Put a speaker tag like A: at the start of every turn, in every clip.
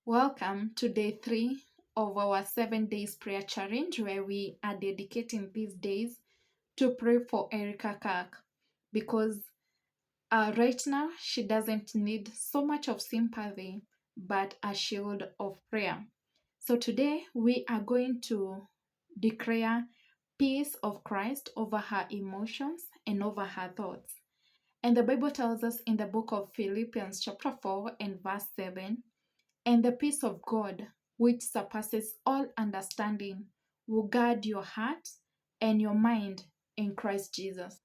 A: Welcome to day 3 of our 7 days prayer challenge, where we are dedicating these days to pray for Erika Kirk because right now she doesn't need so much of sympathy but a shield of prayer. So today we are going to declare peace of Christ over her emotions and over her thoughts. And the Bible tells us in the book of Philippians chapter 4 and verse 7, and the peace of God, which surpasses all understanding, will guard your heart and your mind in Christ Jesus.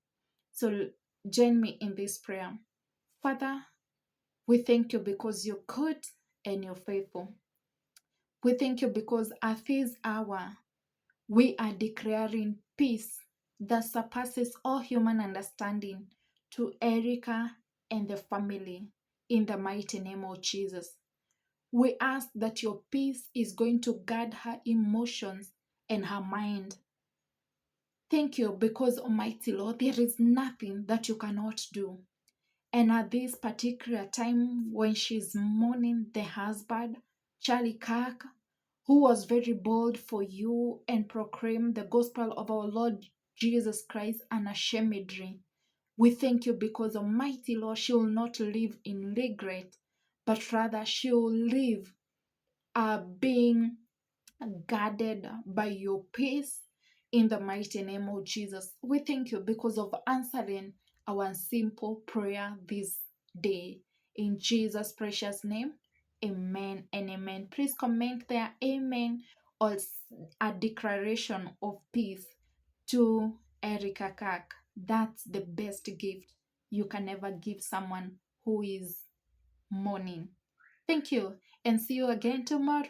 A: So join me in this prayer. Father, we thank you because you're good and you're faithful. We thank you because at this hour, we are declaring peace that surpasses all human understanding to Erika and the family in the mighty name of Jesus. We ask that your peace is going to guard her emotions and her mind. Thank you because, Almighty Lord, there is nothing that you cannot do. And at this particular time when she's mourning the husband, Charlie Kirk, who was very bold for you and proclaimed the gospel of our Lord Jesus Christ unashamedly, we thank you because, Almighty Lord, she will not live in regret, but rather she will live are being guarded by your peace in the mighty name of Jesus. We thank you because of answering our simple prayer this day. In Jesus' precious name, amen and amen. Please comment there, amen, or a declaration of peace to Erika Kirk. That's the best gift you can ever give someone who is mourning. Thank you and see you again tomorrow.